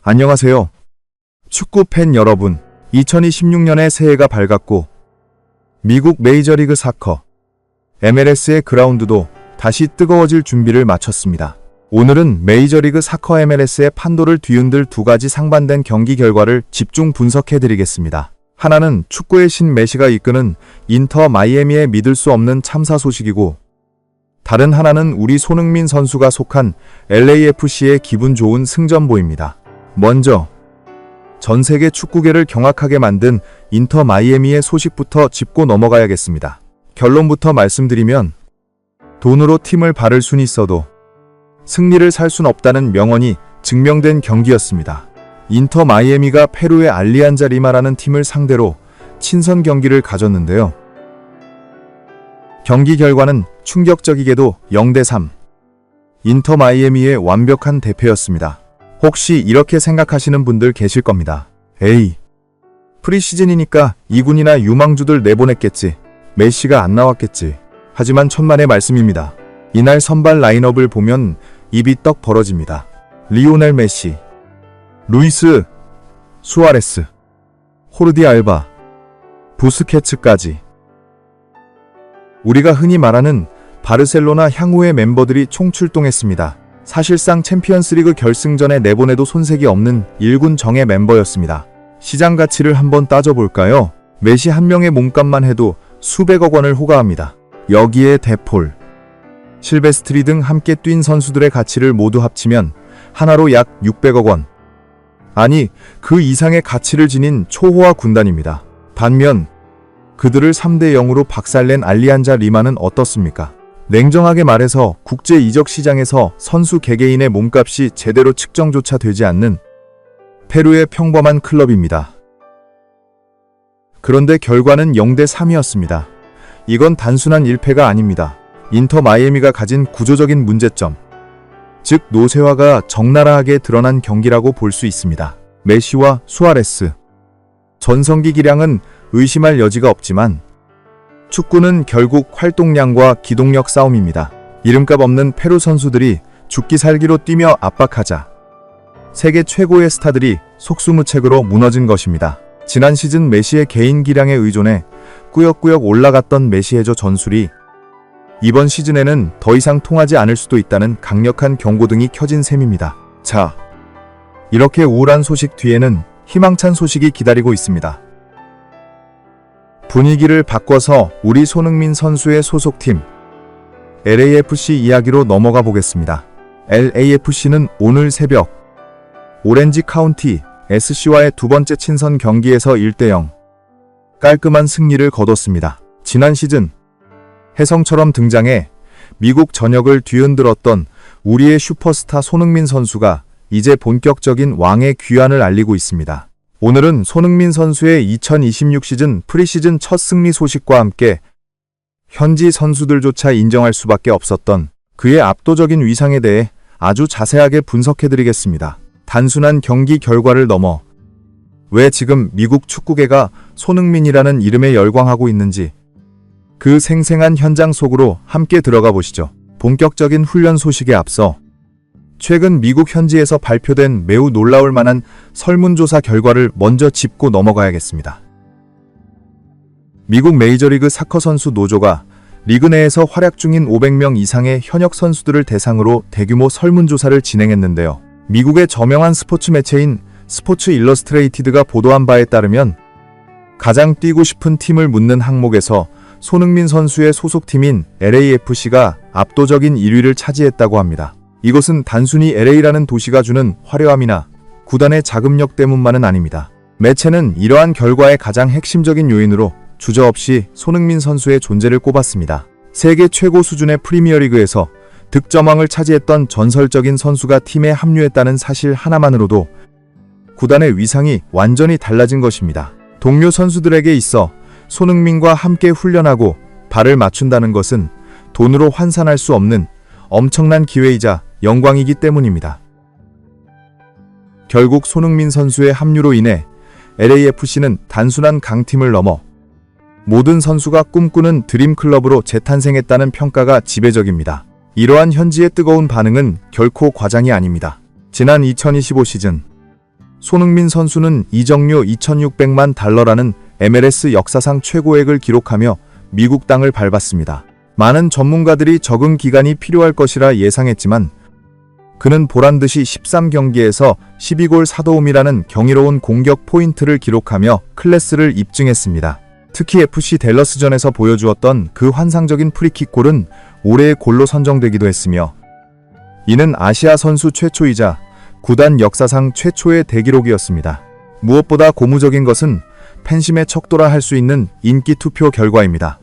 안녕하세요. 축구 팬 여러분, 2026년의 새해가 밝았고 미국 메이저리그 사커 MLS의 그라운드도 다시 뜨거워질 준비를 마쳤습니다. 오늘은 메이저리그 사커 MLS의 판도를 뒤흔들 두 가지 상반된 경기 결과를 집중 분석해드리겠습니다. 하나는 축구의 신 메시가 이끄는 인터 마이애미의 믿을 수 없는 참사 소식이고, 다른 하나는 우리 손흥민 선수가 속한 LAFC의 기분 좋은 승전보입니다. 먼저 전세계 축구계를 경악하게 만든 인터 마이애미의 소식부터 짚고 넘어가야겠습니다. 결론부터 말씀드리면, 돈으로 팀을 바를 순 있어도 승리를 살 순 없다는 명언이 증명된 경기였습니다. 인터 마이애미가 페루의 알리안자 리마라는 팀을 상대로 친선 경기를 가졌는데요. 경기 결과는 충격적이게도 0대3. 인터 마이애미의 완벽한 대패였습니다. 혹시 이렇게 생각하시는 분들 계실 겁니다. 에이, 프리시즌이니까 2군이나 유망주들 내보냈겠지. 메시가 안 나왔겠지. 하지만 천만의 말씀입니다. 이날 선발 라인업을 보면 입이 떡 벌어집니다. 리오넬 메시, 루이스 수아레스, 호르디 알바, 부스케츠까지. 우리가 흔히 말하는 바르셀로나 향후의 멤버들이 총출동했습니다. 사실상 챔피언스리그 결승전에 내보내도 손색이 없는 1군 정예 멤버였습니다. 시장 가치를 한번 따져볼까요? 메시 한 명의 몸값만 해도 수백억 원을 호가합니다. 여기에 데폴, 실베스트리 등 함께 뛴 선수들의 가치를 모두 합치면 하나로 약 600억 원. 아니, 그 이상의 가치를 지닌 초호화 군단입니다. 반면 그들을 3대 0으로 박살낸 알리안자 리마는 어떻습니까? 냉정하게 말해서 국제 이적 시장에서 선수 개개인의 몸값이 제대로 측정조차 되지 않는 페루의 평범한 클럽입니다. 그런데 결과는 0대3이었습니다. 이건 단순한 1패가 아닙니다. 인터 마이애미가 가진 구조적인 문제점, 즉 노쇠화가 적나라하게 드러난 경기라고 볼 수 있습니다. 메시와 수아레스, 전성기 기량은 의심할 여지가 없지만 축구는 결국 활동량과 기동력 싸움입니다. 이름값 없는 페루 선수들이 죽기 살기로 뛰며 압박하자 세계 최고의 스타들이 속수무책으로 무너진 것입니다. 지난 시즌 메시의 개인 기량에 의존해 꾸역꾸역 올라갔던 메시해저 전술이 이번 시즌에는 더 이상 통하지 않을 수도 있다는 강력한 경고등이 켜진 셈입니다. 자, 이렇게 우울한 소식 뒤에는 희망찬 소식이 기다리고 있습니다. 분위기를 바꿔서 우리 손흥민 선수의 소속팀 LAFC 이야기로 넘어가 보겠습니다. LAFC는 오늘 새벽 오렌지 카운티 SC와의 두 번째 친선 경기에서 1대0 깔끔한 승리를 거뒀습니다. 지난 시즌 혜성처럼 등장해 미국 전역을 뒤흔들었던 우리의 슈퍼스타 손흥민 선수가 이제 본격적인 왕의 귀환을 알리고 있습니다. 오늘은 손흥민 선수의 2026 시즌 프리시즌 첫 승리 소식과 함께 현지 선수들조차 인정할 수밖에 없었던 그의 압도적인 위상에 대해 아주 자세하게 분석해드리겠습니다. 단순한 경기 결과를 넘어 왜 지금 미국 축구계가 손흥민이라는 이름에 열광하고 있는지 그 생생한 현장 속으로 함께 들어가 보시죠. 본격적인 훈련 소식에 앞서 최근 미국 현지에서 발표된 매우 놀라울 만한 설문조사 결과를 먼저 짚고 넘어가야겠습니다. 미국 메이저리그 사커 선수 노조가 리그 내에서 활약 중인 500명 이상의 현역 선수들을 대상으로 대규모 설문조사를 진행했는데요. 미국의 저명한 스포츠 매체인 스포츠 일러스트레이티드가 보도한 바에 따르면 가장 뛰고 싶은 팀을 묻는 항목에서 손흥민 선수의 소속팀인 LAFC가 압도적인 1위를 차지했다고 합니다. 이것은 단순히 LA라는 도시가 주는 화려함이나 구단의 자금력 때문만은 아닙니다. 매체는 이러한 결과의 가장 핵심적인 요인으로 주저없이 손흥민 선수의 존재를 꼽았습니다. 세계 최고 수준의 프리미어리그에서 득점왕을 차지했던 전설적인 선수가 팀에 합류했다는 사실 하나만으로도 구단의 위상이 완전히 달라진 것입니다. 동료 선수들에게 있어 손흥민과 함께 훈련하고 발을 맞춘다는 것은 돈으로 환산할 수 없는 엄청난 기회이자 영광이기 때문입니다. 결국 손흥민 선수의 합류로 인해 LAFC는 단순한 강팀을 넘어 모든 선수가 꿈꾸는 드림클럽으로 재탄생했다는 평가가 지배적입니다. 이러한 현지의 뜨거운 반응은 결코 과장이 아닙니다. 지난 2025 시즌 손흥민 선수는 이적료 2,600만 달러라는 MLS 역사상 최고액을 기록하며 미국 땅을 밟았습니다. 많은 전문가들이 적응 기간이 필요할 것이라 예상했지만 그는 보란듯이 13경기에서 12골 4도움이라는 경이로운 공격 포인트를 기록하며 클래스를 입증했습니다. 특히 FC 댈러스전에서 보여주었던 그 환상적인 프리킥 골은 올해의 골로 선정되기도 했으며 이는 아시아 선수 최초이자 구단 역사상 최초의 대기록이었습니다. 무엇보다 고무적인 것은 팬심의 척도라 할 수 있는 인기 투표 결과입니다.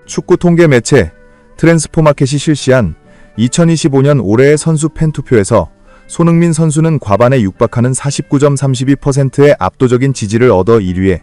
축구 통계 매체 트랜스포마켓이 실시한 2025년 올해의 선수 팬투표에서 손흥민 선수는 과반에 육박하는 49.32%의 압도적인 지지를 얻어 1위에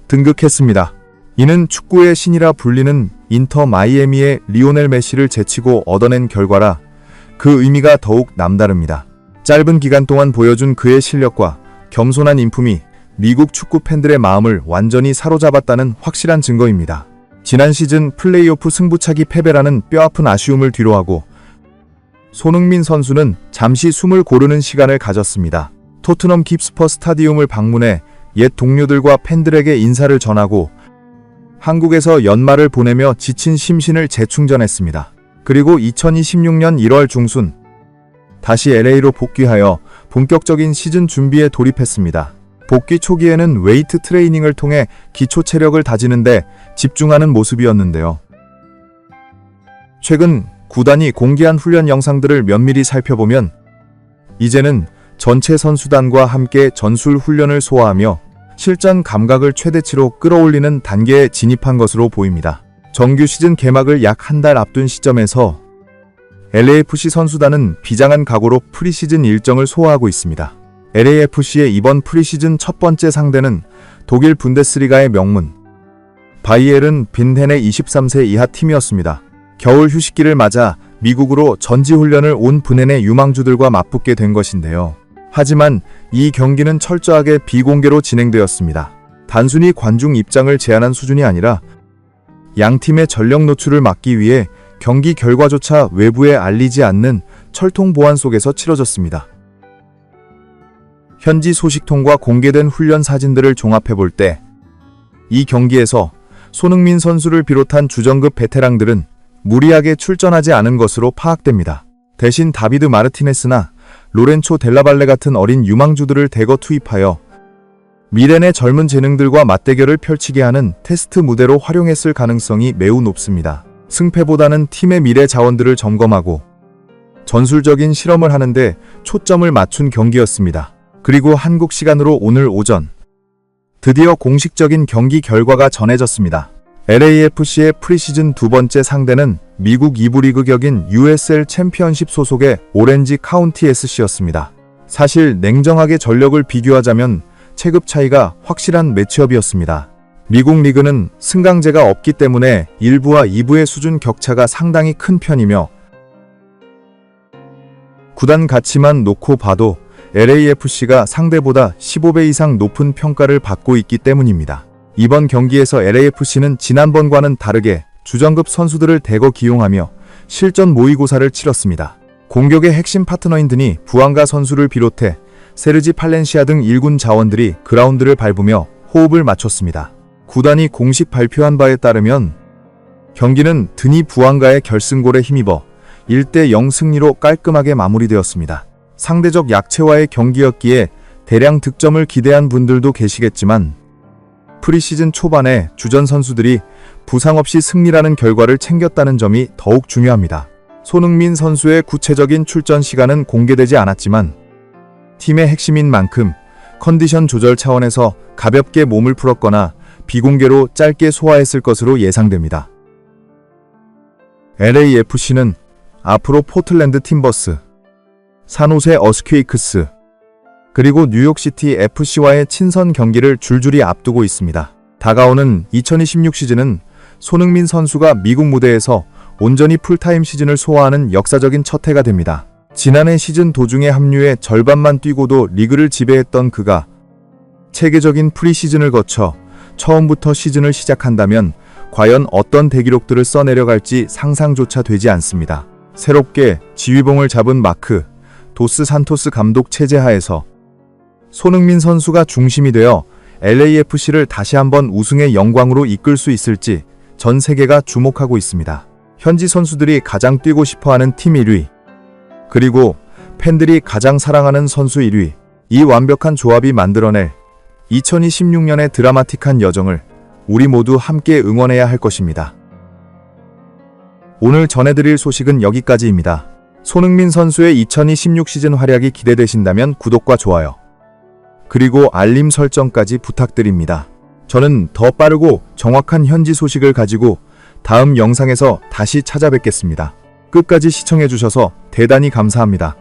등극했습니다. 이는 축구의 신이라 불리는 인터 마이애미의 리오넬 메시를 제치고 얻어낸 결과라 그 의미가 더욱 남다릅니다. 짧은 기간 동안 보여준 그의 실력과 겸손한 인품이 미국 축구 팬들의 마음을 완전히 사로잡았다는 확실한 증거입니다. 지난 시즌 플레이오프 승부차기 패배라는 뼈아픈 아쉬움을 뒤로하고 손흥민 선수는 잠시 숨을 고르는 시간을 가졌습니다. 토트넘 깁스퍼 스타디움을 방문해 옛 동료들과 팬들에게 인사를 전하고 한국에서 연말을 보내며 지친 심신을 재충전했습니다. 그리고 2026년 1월 중순 다시 LA로 복귀하여 본격적인 시즌 준비에 돌입했습니다. 복귀 초기에는 웨이트 트레이닝을 통해 기초 체력을 다지는데 집중하는 모습이었는데요. 최근 구단이 공개한 훈련 영상들을 면밀히 살펴보면 이제는 전체 선수단과 함께 전술 훈련을 소화하며 실전 감각을 최대치로 끌어올리는 단계에 진입한 것으로 보입니다. 정규 시즌 개막을 약 한 달 앞둔 시점에서 LAFC 선수단은 비장한 각오로 프리시즌 일정을 소화하고 있습니다. LAFC의 이번 프리시즌 첫 번째 상대는 독일 분데스리가의 명문 바이에른 빈헨의 23세 이하 팀이었습니다. 겨울 휴식기를 맞아 미국으로 전지훈련을 온 분헨의 유망주들과 맞붙게 된 것인데요. 하지만 이 경기는 철저하게 비공개로 진행되었습니다. 단순히 관중 입장을 제한한 수준이 아니라 양 팀의 전력 노출을 막기 위해 경기 결과조차 외부에 알리지 않는 철통 보안 속에서 치러졌습니다. 현지 소식통과 공개된 훈련 사진들을 종합해볼 때 이 경기에서 손흥민 선수를 비롯한 주전급 베테랑들은 무리하게 출전하지 않은 것으로 파악됩니다. 대신 다비드 마르티네스나 로렌초 델라발레 같은 어린 유망주들을 대거 투입하여 미렌의 젊은 재능들과 맞대결을 펼치게 하는 테스트 무대로 활용했을 가능성이 매우 높습니다. 승패보다는 팀의 미래 자원들을 점검하고 전술적인 실험을 하는데 초점을 맞춘 경기였습니다. 그리고 한국 시간으로 오늘 오전 드디어 공식적인 경기 결과가 전해졌습니다. LAFC의 프리시즌 두 번째 상대는 미국 2부 리그 격인 USL 챔피언십 소속의 오렌지 카운티 SC였습니다. 사실 냉정하게 전력을 비교하자면 체급 차이가 확실한 매치업이었습니다. 미국 리그는 승강제가 없기 때문에 1부와 2부의 수준 격차가 상당히 큰 편이며 구단 가치만 놓고 봐도 LAFC가 상대보다 15배 이상 높은 평가를 받고 있기 때문입니다. 이번 경기에서 LAFC는 지난번과는 다르게 주전급 선수들을 대거 기용하며 실전 모의고사를 치렀습니다. 공격의 핵심 파트너인 드니 부앙가 선수를 비롯해 세르지 팔렌시아 등 1군 자원들이 그라운드를 밟으며 호흡을 맞췄습니다. 구단이 공식 발표한 바에 따르면 경기는 드니 부앙가의 결승골에 힘입어 1대0 승리로 깔끔하게 마무리되었습니다. 상대적 약체와의 경기였기에 대량 득점을 기대한 분들도 계시겠지만 프리시즌 초반에 주전 선수들이 부상 없이 승리라는 결과를 챙겼다는 점이 더욱 중요합니다. 손흥민 선수의 구체적인 출전 시간은 공개되지 않았지만 팀의 핵심인 만큼 컨디션 조절 차원에서 가볍게 몸을 풀었거나 비공개로 짧게 소화했을 것으로 예상됩니다. LAFC는 앞으로 포틀랜드 팀버스, 산호세 어스퀘이크스, 그리고 뉴욕시티 FC와의 친선 경기를 줄줄이 앞두고 있습니다. 다가오는 2026 시즌은 손흥민 선수가 미국 무대에서 온전히 풀타임 시즌을 소화하는 역사적인 첫 해가 됩니다. 지난해 시즌 도중에 합류해 절반만 뛰고도 리그를 지배했던 그가 체계적인 프리시즌을 거쳐 처음부터 시즌을 시작한다면 과연 어떤 대기록들을 써내려갈지 상상조차 되지 않습니다. 새롭게 지휘봉을 잡은 마크, 도스 산토스 감독 체제 하에서 손흥민 선수가 중심이 되어 LAFC를 다시 한번 우승의 영광으로 이끌 수 있을지 전 세계가 주목하고 있습니다. 현지 선수들이 가장 뛰고 싶어하는 팀 1위, 그리고 팬들이 가장 사랑하는 선수 1위, 이 완벽한 조합이 만들어낼 2026년의 드라마틱한 여정을 우리 모두 함께 응원해야 할 것입니다. 오늘 전해드릴 소식은 여기까지입니다. 손흥민 선수의 2026 시즌 활약이 기대되신다면 구독과 좋아요, 그리고 알림 설정까지 부탁드립니다. 저는 더 빠르고 정확한 현지 소식을 가지고 다음 영상에서 다시 찾아뵙겠습니다. 끝까지 시청해주셔서 대단히 감사합니다.